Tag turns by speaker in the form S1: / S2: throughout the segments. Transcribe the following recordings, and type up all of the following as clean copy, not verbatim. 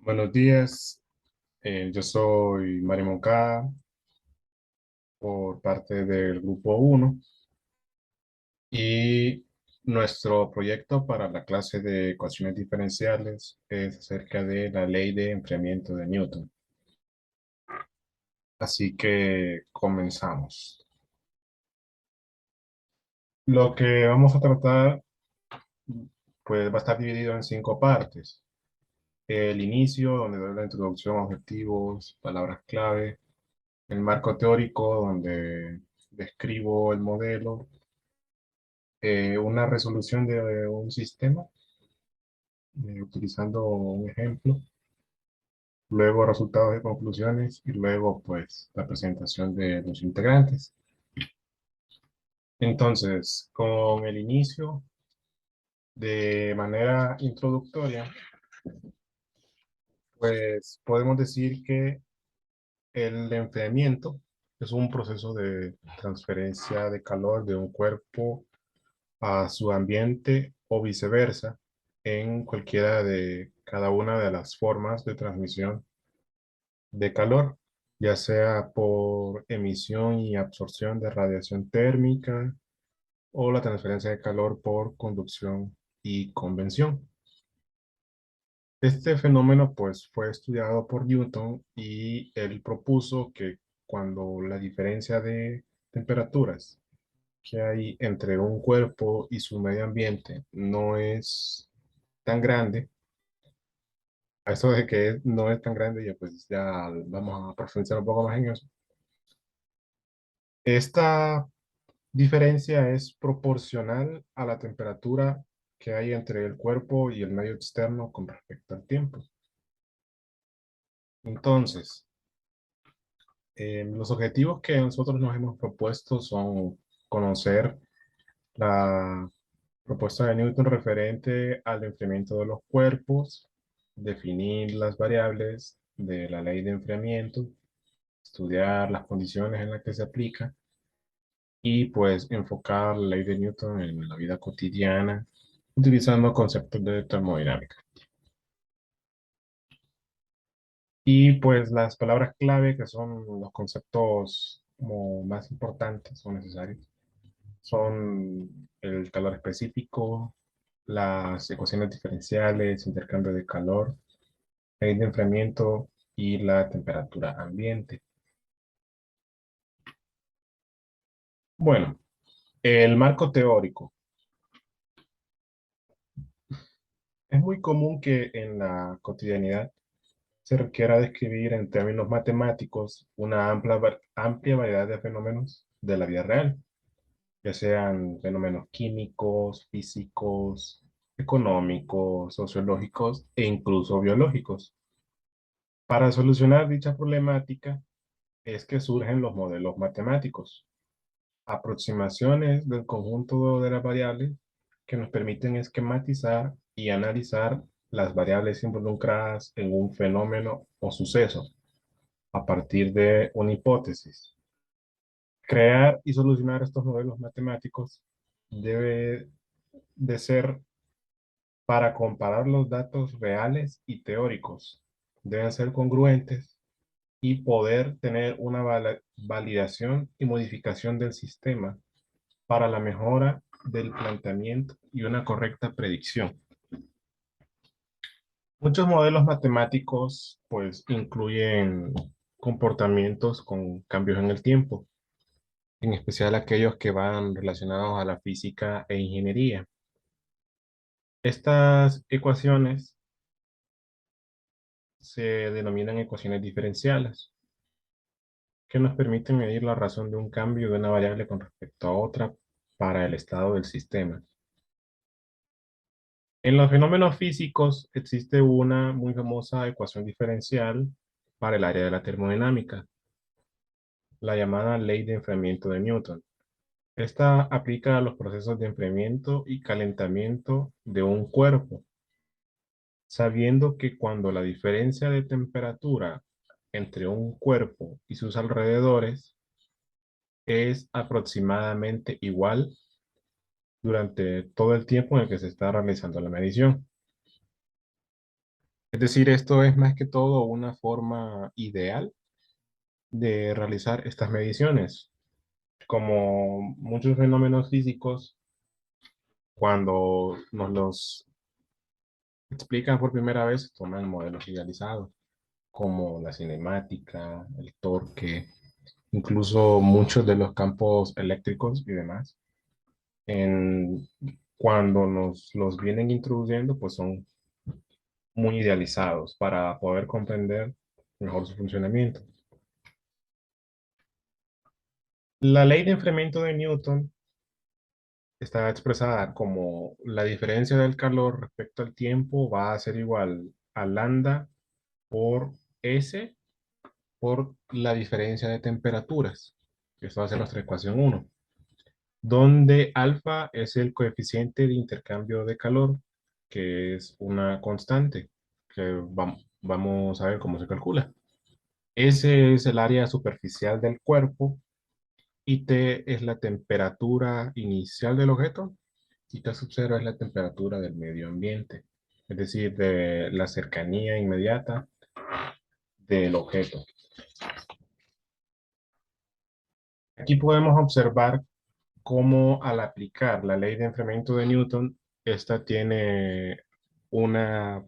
S1: Buenos días, yo soy Mario Moncada por parte del Grupo 1 y nuestro proyecto para la clase de ecuaciones diferenciales es acerca de la ley de enfriamiento de Newton. Así que comenzamos. Lo que vamos a tratar pues va a estar dividido en 5 partes. El inicio, donde doy la introducción, objetivos, palabras clave. El marco teórico, donde describo el modelo, una resolución de un sistema, utilizando un ejemplo, luego resultados y conclusiones, y luego pues la presentación de los integrantes. Entonces, con el inicio, de manera introductoria, pues podemos decir que el enfriamiento es un proceso de transferencia de calor de un cuerpo a su ambiente o viceversa en cualquiera de cada una de las formas de transmisión de calor, ya sea por emisión y absorción de radiación térmica o la transferencia de calor por conducción y convención. Este fenómeno pues fue estudiado por Newton y él propuso que cuando la diferencia de temperaturas que hay entre un cuerpo y su medio ambiente no es tan grande, a eso de que no es tan grande, ya pues ya vamos a profundizar un poco más en eso. Esta diferencia es proporcional a la temperatura que hay entre el cuerpo y el medio externo con respecto al tiempo. Entonces, los objetivos que nosotros nos hemos propuesto son conocer la propuesta de Newton referente al enfriamiento de los cuerpos, definir las variables de la ley de enfriamiento, estudiar las condiciones en las que se aplica y pues enfocar la ley de Newton en la vida cotidiana utilizando conceptos de termodinámica. Y pues las palabras clave, que son los conceptos como más importantes o necesarios, son el calor específico, las ecuaciones diferenciales, intercambio de calor, el de enfriamiento y la temperatura ambiente. Bueno, el marco teórico. Es muy común que en la cotidianidad se requiera describir en términos matemáticos una amplia variedad de fenómenos de la vida real, ya sean fenómenos químicos, físicos, económicos, sociológicos e incluso biológicos. Para solucionar dicha problemática es que surgen los modelos matemáticos, aproximaciones del conjunto de las variables que nos permiten esquematizar y analizar las variables involucradas en un fenómeno o suceso a partir de una hipótesis. Crear y solucionar estos modelos matemáticos debe de ser para comparar los datos reales y teóricos. Deben ser congruentes y poder tener una validación y modificación del sistema para la mejora del planteamiento y una correcta predicción. Muchos modelos matemáticos pues incluyen comportamientos con cambios en el tiempo, en especial aquellos que van relacionados a la física e ingeniería. Estas ecuaciones se denominan ecuaciones diferenciales, que nos permiten medir la razón de un cambio de una variable con respecto a otra para el estado del sistema. En los fenómenos físicos existe una muy famosa ecuación diferencial para el área de la termodinámica, la llamada ley de enfriamiento de Newton. Esta aplica a los procesos de enfriamiento y calentamiento de un cuerpo, sabiendo que cuando la diferencia de temperatura entre un cuerpo y sus alrededores es aproximadamente igual durante todo el tiempo en el que se está realizando la medición. Es decir, esto es más que todo una forma ideal de realizar estas mediciones. Como muchos fenómenos físicos, cuando nos los explican por primera vez, toman modelos idealizados, como la cinemática, el torque, incluso muchos de los campos eléctricos y demás. En, cuando nos los vienen introduciendo, pues son muy idealizados para poder comprender mejor su funcionamiento. La ley de enfriamiento de Newton está expresada como la diferencia del calor respecto al tiempo va a ser igual a lambda por S por la diferencia de temperaturas. Esto va a ser nuestra ecuación uno, donde alfa es el coeficiente de intercambio de calor, que es una constante que vamos a ver cómo se calcula. S es el área superficial del cuerpo y T es la temperatura inicial del objeto y T sub cero es la temperatura del medio ambiente, es decir, de la cercanía inmediata del objeto. Aquí podemos observar cómo al aplicar la ley de enfriamiento de Newton, esta tiene una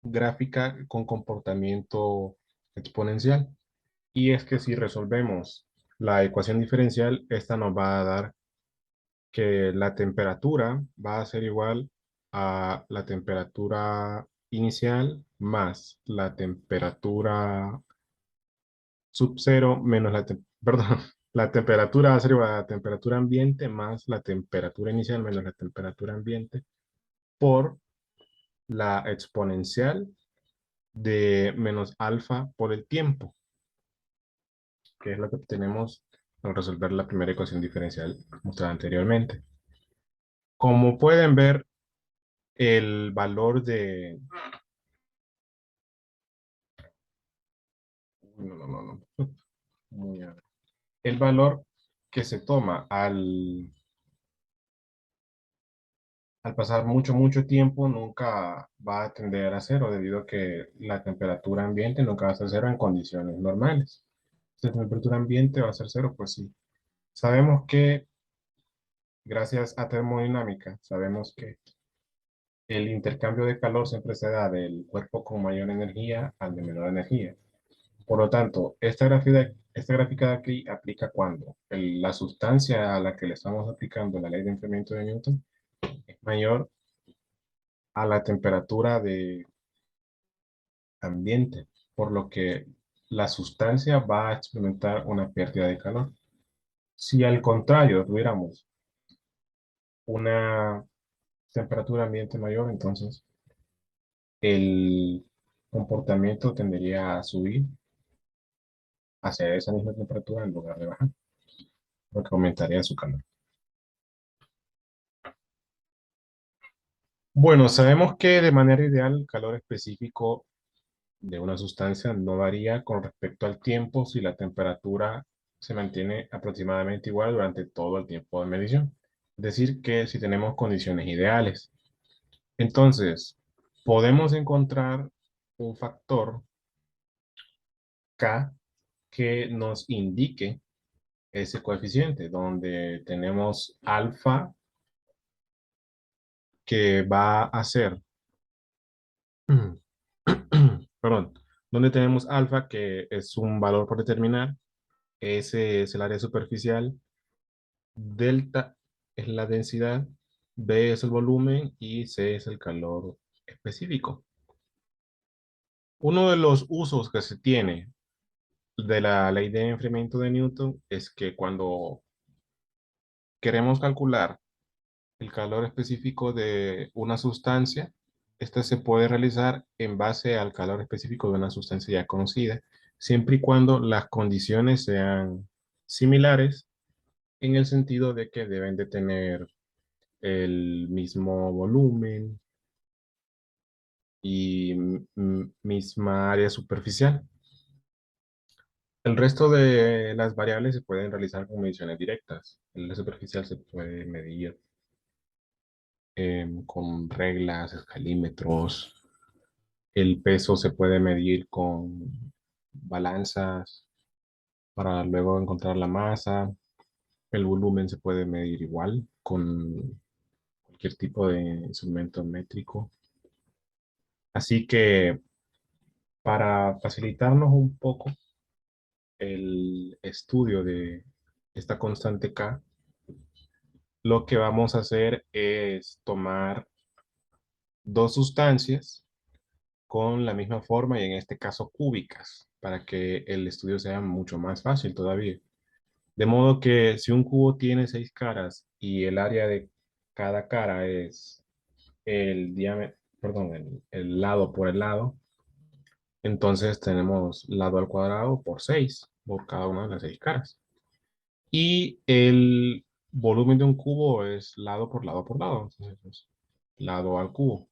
S1: gráfica con comportamiento exponencial. Y es que si resolvemos la ecuación diferencial, esta nos va a dar que la temperatura va a ser igual a la temperatura inicial más la temperatura sub cero menos perdón, la temperatura va a ser igual a la temperatura ambiente más la temperatura inicial menos la temperatura ambiente por la exponencial de menos alfa por el tiempo, que es lo que tenemos al resolver la primera ecuación diferencial mostrada anteriormente. Como pueden ver, el valor de... No, no, no, no. Muy bien. El valor que se toma al pasar mucho, mucho tiempo nunca va a tender a cero debido a que la temperatura ambiente nunca va a ser cero en condiciones normales. Si la temperatura ambiente va a ser cero, pues sí. Sabemos que gracias a termodinámica, sabemos que el intercambio de calor siempre se da del cuerpo con mayor energía al de menor energía. Por lo tanto, esta gráfica de aquí aplica cuando la sustancia a la que le estamos aplicando la ley de enfriamiento de Newton es mayor a la temperatura de ambiente, por lo que la sustancia va a experimentar una pérdida de calor. Si al contrario tuviéramos una temperatura ambiente mayor, entonces el comportamiento tendería a subir hacia esa misma temperatura en lugar de bajar, porque aumentaría su calor. Bueno, sabemos que de manera ideal el calor específico de una sustancia no varía con respecto al tiempo si la temperatura se mantiene aproximadamente igual durante todo el tiempo de medición. Es decir, que si tenemos condiciones ideales. Entonces, podemos encontrar un factor K que nos indique ese coeficiente, donde tenemos alfa que va a ser, perdón, donde tenemos alfa que es un valor por determinar, S es el área superficial, delta es la densidad, B es el volumen y C es el calor específico. Uno de los usos que se tiene de la ley de enfriamiento de Newton es que cuando queremos calcular el calor específico de una sustancia, esta se puede realizar en base al calor específico de una sustancia ya conocida, siempre y cuando las condiciones sean similares en el sentido de que deben de tener el mismo volumen y misma área superficial. El resto de las variables se pueden realizar con mediciones directas. La superficial se puede medir con reglas, escalímetros, El peso se puede medir con balanzas para luego encontrar la masa. El volumen se puede medir igual con cualquier tipo de instrumento métrico. Así que para facilitarnos un poco el estudio de esta constante K, lo que vamos a hacer es tomar dos sustancias con la misma forma y en este caso cúbicas, para que el estudio sea mucho más fácil todavía. De modo que si un cubo tiene seis caras y el área de cada cara es el diámetro, perdón, el lado por el lado, entonces tenemos lado al cuadrado por 6 por cada una de las seis caras. Y el volumen de un cubo es lado por lado por lado, entonces es lado al cubo.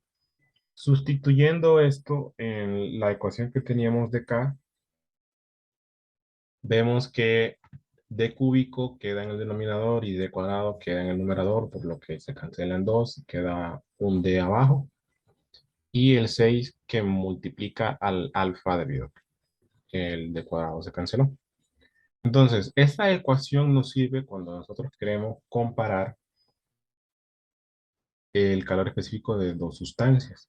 S1: Sustituyendo esto en la ecuación que teníamos de K, vemos que d cúbico queda en el denominador y d cuadrado queda en el numerador, por lo que se cancelan dos, queda un d abajo, y el 6 que multiplica al alfa debido a que el d cuadrado se canceló. Entonces, esta ecuación nos sirve cuando nosotros queremos comparar el calor específico de dos sustancias,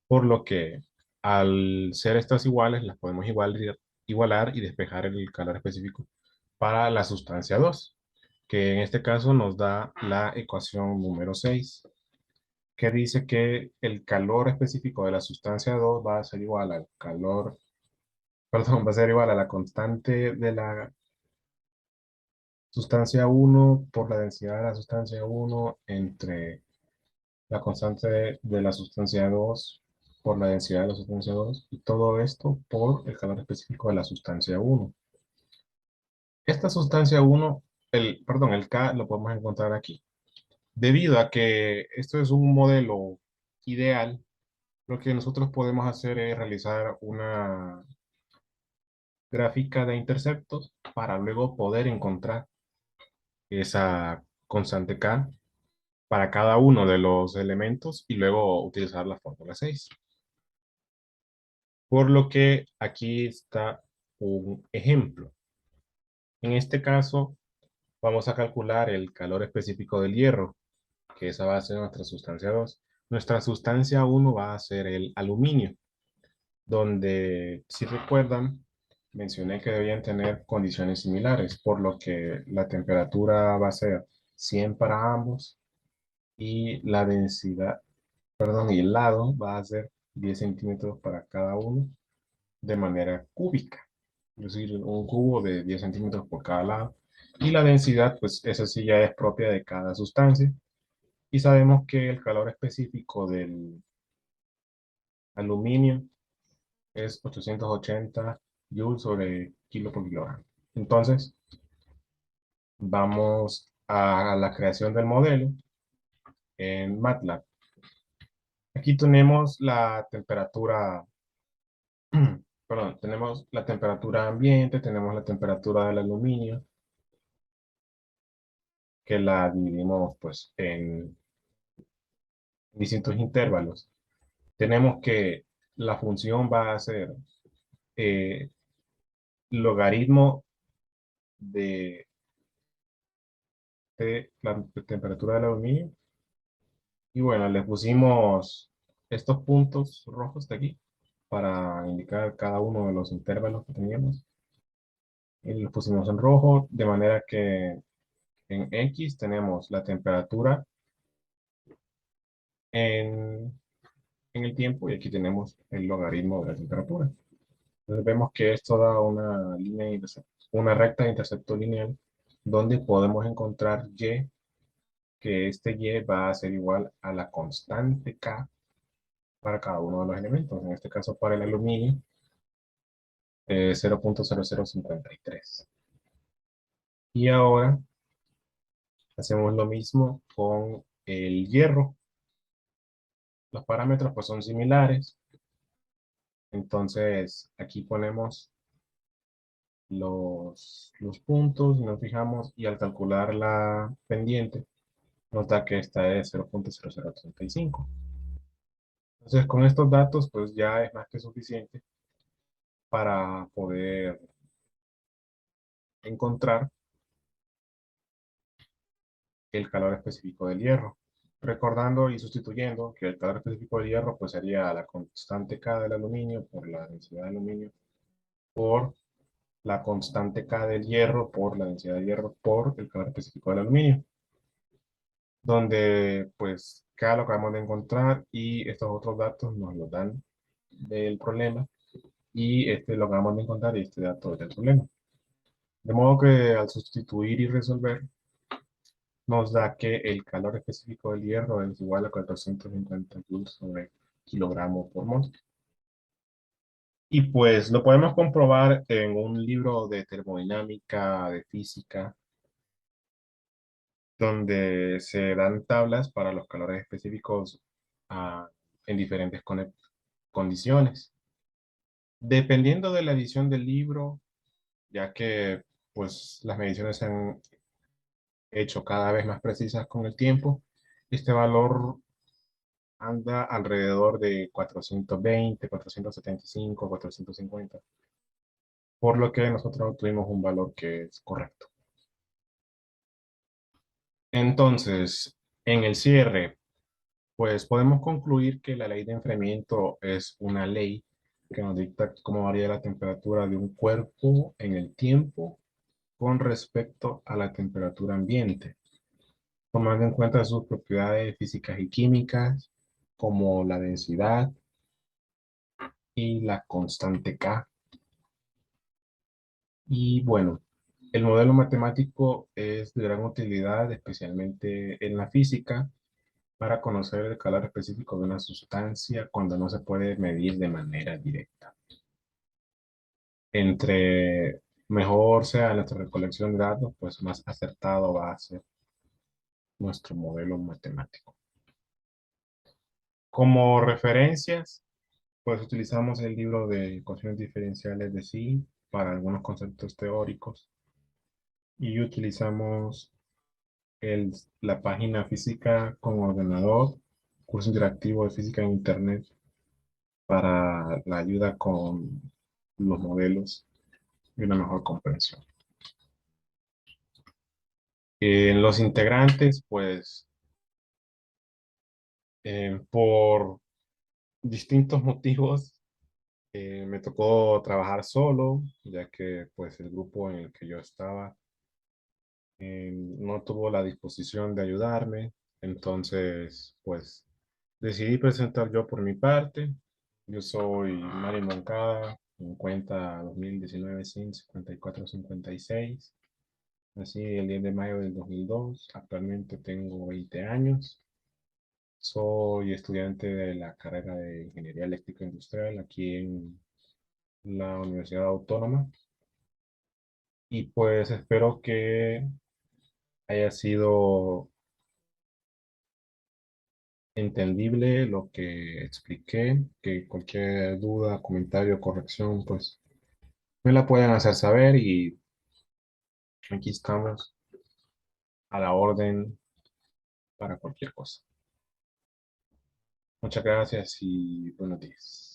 S1: por lo que al ser estas iguales, las podemos igualar y despejar el calor específico para la sustancia 2, que en este caso nos da la ecuación número 6, que dice que el calor específico de la sustancia 2 va a ser igual al calor, perdón, va a ser igual a la constante de la sustancia uno por la densidad de la sustancia uno entre la constante de la sustancia 2 por la densidad de la sustancia 2 y todo esto por el calor específico de la sustancia uno. Esta sustancia uno, perdón, el K lo podemos encontrar aquí. Debido a que esto es un modelo ideal, lo que nosotros podemos hacer es realizar una gráfica de interceptos para luego poder encontrar esa constante K para cada uno de los elementos y luego utilizar la fórmula 6. Por lo que aquí está un ejemplo. En este caso, vamos a calcular el calor específico del hierro, que esa va a ser nuestra sustancia 2. Nuestra sustancia uno va a ser el aluminio, donde, si recuerdan, mencioné que debían tener condiciones similares, por lo que la temperatura va a ser 100 para ambos y la densidad, perdón, y el lado va a ser 10 centímetros para cada uno de manera cúbica, es decir, un cubo de 10 centímetros por cada lado. Y la densidad, pues esa sí ya es propia de cada sustancia. Y sabemos que el calor específico del aluminio es 880 joules sobre kilo por kilogramo. Entonces, vamos a la creación del modelo en MATLAB. Aquí tenemos la temperatura, perdón, tenemos la temperatura ambiente, tenemos la temperatura del aluminio, que la dividimos pues en distintos intervalos. Tenemos que la función va a ser eh, logaritmo de la temperatura del aluminio. Y bueno, le pusimos estos puntos rojos de aquí para indicar cada uno de los intervalos que teníamos. Y los pusimos en rojo, de manera que en X tenemos la temperatura en, en el tiempo y aquí tenemos el logaritmo de la temperatura. Entonces vemos que esto da una línea una recta de intercepto lineal donde podemos encontrar Y, que este Y va a ser igual a la constante K para cada uno de los elementos. En este caso para el aluminio, 0.0053. Y ahora hacemos lo mismo con el hierro. Los parámetros pues son similares. Entonces aquí ponemos los puntos, nos fijamos y al calcular la pendiente nos da que esta es 0.0035. Entonces, con estos datos, pues ya es más que suficiente para poder encontrar el calor específico del hierro. Recordando y sustituyendo que el calor específico del hierro pues sería la constante K del aluminio por la densidad de aluminio por la constante K del hierro por la densidad de hierro por el calor específico del aluminio, donde pues K lo acabamos de encontrar y estos otros datos nos los dan del problema y este lo acabamos de encontrar y este dato del problema. De modo que al sustituir y resolver nos da que el calor específico del hierro es igual a 450 joules sobre kilogramo por mol. Y pues lo podemos comprobar en un libro de termodinámica, de física, donde se dan tablas para los calores específicos en diferentes condiciones. Dependiendo de la edición del libro, ya que pues las mediciones se han hecho cada vez más precisas con el tiempo, este valor anda alrededor de 420, 475, 450, por lo que nosotros obtuvimos un valor que es correcto. Entonces, en el cierre, pues podemos concluir que la ley de enfriamiento es una ley que nos dicta cómo varía la temperatura de un cuerpo en el tiempo con respecto a la temperatura ambiente, tomando en cuenta sus propiedades físicas y químicas, como la densidad y la constante K. Y bueno, el modelo matemático es de gran utilidad, especialmente en la física, para conocer el calor específico de una sustancia cuando no se puede medir de manera directa. Entre mejor sea nuestra recolección de datos, pues más acertado va a ser nuestro modelo matemático. Como referencias, pues utilizamos el libro de ecuaciones diferenciales de Sí para algunos conceptos teóricos y utilizamos la página Física con Ordenador, curso interactivo de física en Internet para la ayuda con los modelos y una mejor comprensión. En los integrantes, pues por distintos motivos, me tocó trabajar solo, ya que pues el grupo en el que yo estaba no tuvo la disposición de ayudarme. Entonces, pues decidí presentar yo por mi parte. Yo soy Mario Moncada, en cuenta 2019 SIN 5456. Nací el 10 de mayo del 2002. Actualmente tengo 20 años. Soy estudiante de la carrera de Ingeniería Eléctrica Industrial aquí en la Universidad Autónoma. Y pues espero que haya sido entendible lo que expliqué, que cualquier duda, comentario, corrección, pues me la pueden hacer saber y aquí estamos a la orden para cualquier cosa. Muchas gracias y buenos días.